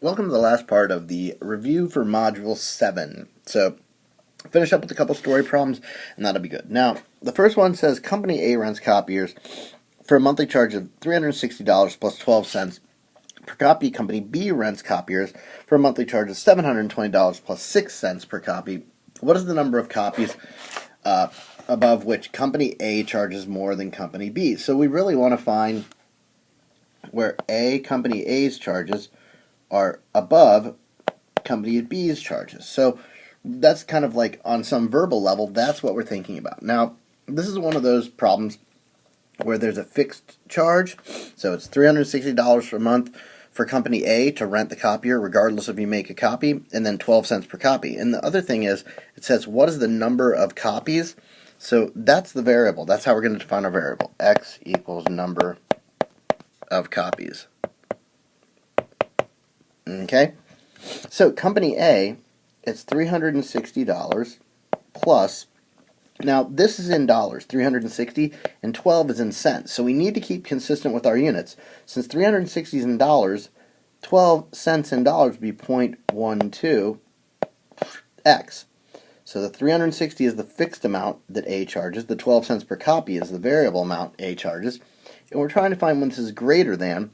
Welcome to the last part of the review for Module 7. So, finish up with a couple story problems, and that'll be good. Now, the first one says Company A rents copiers for a monthly charge of $360 plus 12 cents per copy. Company B rents copiers for a monthly charge of $720 plus 6 cents per copy. What is the number of copies above which Company A charges more than Company B? So we really want to find where Company A's charges are above Company B's charges. So that's kind of like on some verbal level, that's what we're thinking about. Now, this is one of those problems where there's a fixed charge. So it's $360 per month for Company A to rent the copier, regardless if you make a copy, and then 12 cents per copy. And the other thing is, it says what is the number of copies? So that's the variable. That's how we're going to define our variable. X equals number of copies. Okay, so Company A, it's $360 plus, now this is in dollars, 360, and 12 is in cents. So we need to keep consistent with our units. Since 360 is in dollars, 12 cents in dollars would be 0.12x. So the 360 is the fixed amount that A charges. The 12 cents per copy is the variable amount A charges. And we're trying to find when this is greater than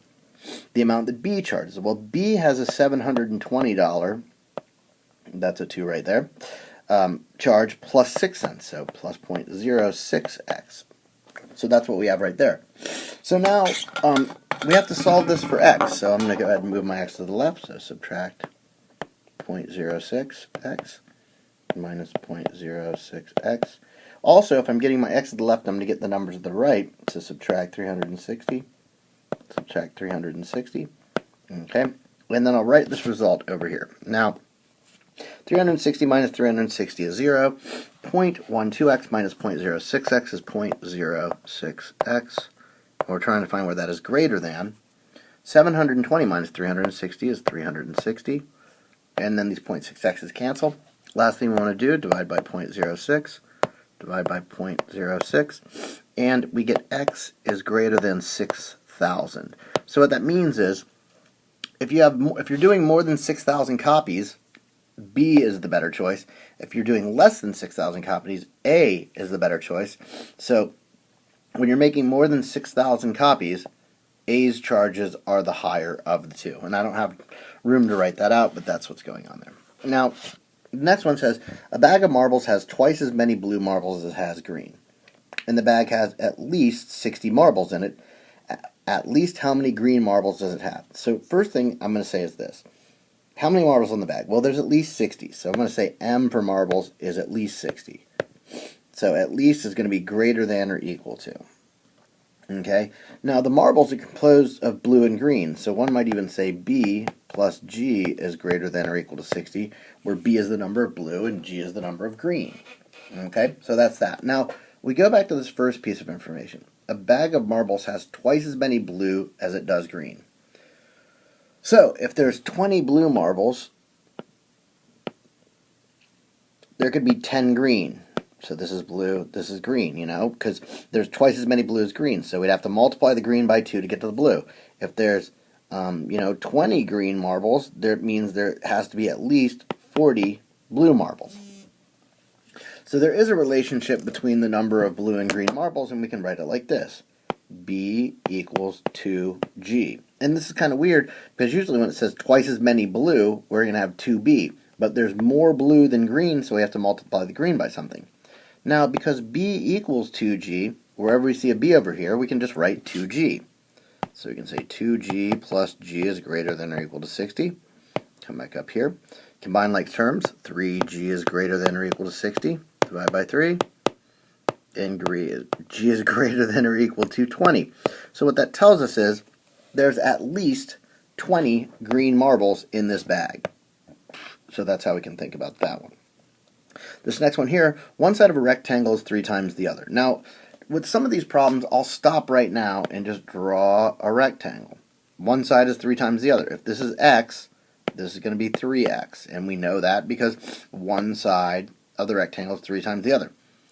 the amount that B charges. Well, B has a $720, that's a 2 right there, charge plus 6 cents, so plus 0.06x. So that's what we have right there. So now we have to solve this for x. So I'm going to go ahead and move my x to the left, so subtract 0.06x minus 0.06x. Also, if I'm getting my x to the left, I'm going to get the numbers to the right, so subtract 360. Subtract 360, okay, and then I'll write this result over here. Now, 360 minus 360 is 0, 0.12x minus 0.06x is 0.06x, and we're trying to find where that is greater than. 720 minus 360 is 360, and then these 0.6x's cancel. Last thing we want to do, divide by 0.06, divide by 0.06, and we get x is greater than 6,000. So what that means is, if you're doing more than 6,000 copies, B is the better choice. If you're doing less than 6,000 copies, A is the better choice. So when you're making more than 6,000 copies, A's charges are the higher of the two. And I don't have room to write that out, but that's what's going on there. Now, the next one says, a bag of marbles has twice as many blue marbles as it has green. And the bag has at least 60 marbles in it. At least how many green marbles does it have? So first thing I'm going to say is this. How many marbles in the bag? Well, there's at least 60. So I'm going to say M for marbles is at least 60. So at least is going to be greater than or equal to. Okay? Now the marbles are composed of blue and green. So one might even say B plus G is greater than or equal to 60, where B is the number of blue and G is the number of green. Okay? So that's that. Now we go back to this first piece of information. A bag of marbles has twice as many blue as it does green. So, if there's 20 blue marbles, there could be 10 green. So this is blue, this is green, because there's twice as many blue as green. So we'd have to multiply the green by 2 to get to the blue. If there's, 20 green marbles, that means there has to be at least 40 blue marbles. So there is a relationship between the number of blue and green marbles, and we can write it like this. B equals 2G. And this is kind of weird, because usually when it says twice as many blue, we're going to have 2B. But there's more blue than green, so we have to multiply the green by something. Now, because B equals 2G, wherever we see a B over here, we can just write 2G. So we can say 2G plus G is greater than or equal to 60. Come back up here. Combine like terms. 3G is greater than or equal to 60. Divide by 3, and G is greater than or equal to 20. So what that tells us is there's at least 20 green marbles in this bag. So that's how we can think about that one. This next one here, one side of a rectangle is 3 times the other. Now, with some of these problems, I'll stop right now and just draw a rectangle. One side is 3 times the other. If this is x, this is going to be 3x. And we know that because one side of the rectangle is 3 times the other.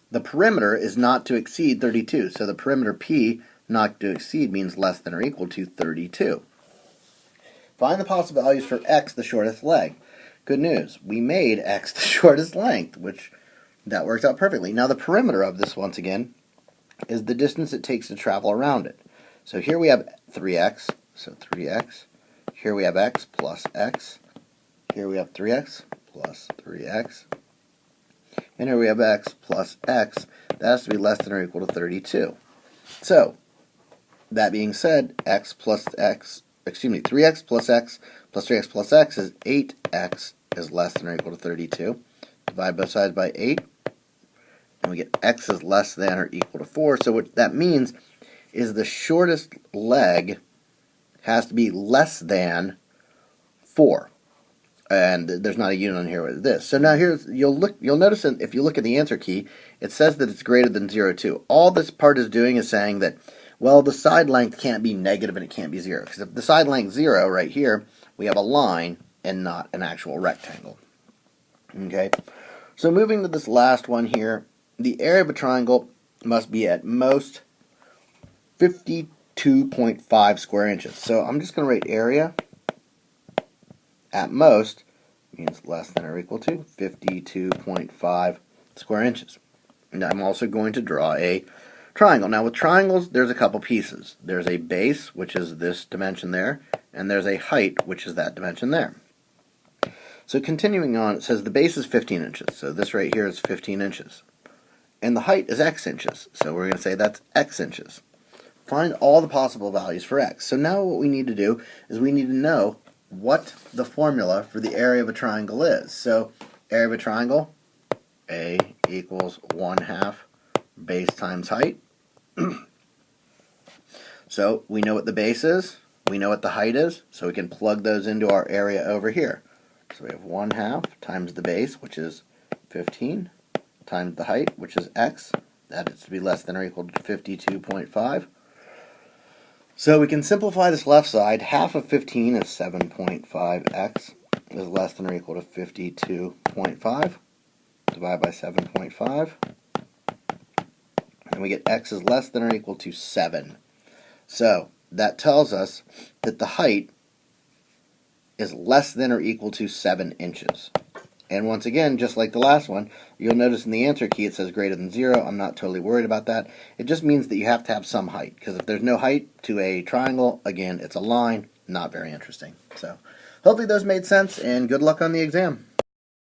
The perimeter is not to exceed 32, so the perimeter P not to exceed means less than or equal to 32. If Find the possible values for x, the shortest leg. Good news, we made x the shortest length, which that works out perfectly. Now the perimeter of this, once again, is the distance it takes to travel around it. So here we have 3x, so 3x. Here we have x plus x. Here we have 3x plus 3x. And here we have x plus x. That has to be less than or equal to 32. So, that being said, 3x plus x plus 3x plus x is 8x is less than or equal to 32. Divide both sides by 8, and we get x is less than or equal to 4. So what that means is the shortest leg has to be less than 4. And there's not a unit on here with this. So now here's you'll notice that if you look at the answer key, it says that it's greater than 0.2. All this part is doing is saying that, well, the side length can't be negative and it can't be 0. Because if the side length 0 right here, we have a line and not an actual rectangle. Okay. So moving to this last one here, the area of a triangle must be at most 52.5 square inches. So I'm just going to write area at most means less than or equal to 52.5 square inches. And I'm also going to draw a triangle. Now with triangles, there's a couple pieces. There's a base, which is this dimension there, and there's a height, which is that dimension there. So continuing on, it says the base is 15 inches. So this right here is 15 inches. And the height is x inches. So we're going to say that's x inches. Find all the possible values for x. So now what we need to do is we need to know what the formula for the area of a triangle is. So area of a triangle, A equals 1/2 base times height. So we know what the base is, we know what the height is, so we can plug those into our area over here. So we have 1/2 times the base, which is 15, times the height, which is x. That is to be less than or equal to 52.5. So we can simplify this left side. Half of 15 is 7.5x is less than or equal to 52.5. Divide by 7.5. And we get x is less than or equal to 7. So that tells us that the height is less than or equal to 7 inches. And once again, just like the last one, you'll notice in the answer key it says greater than 0. I'm not totally worried about that. It just means that you have to have some height, because if there's no height to a triangle, again, it's a line. Not very interesting. So hopefully those made sense, and good luck on the exam.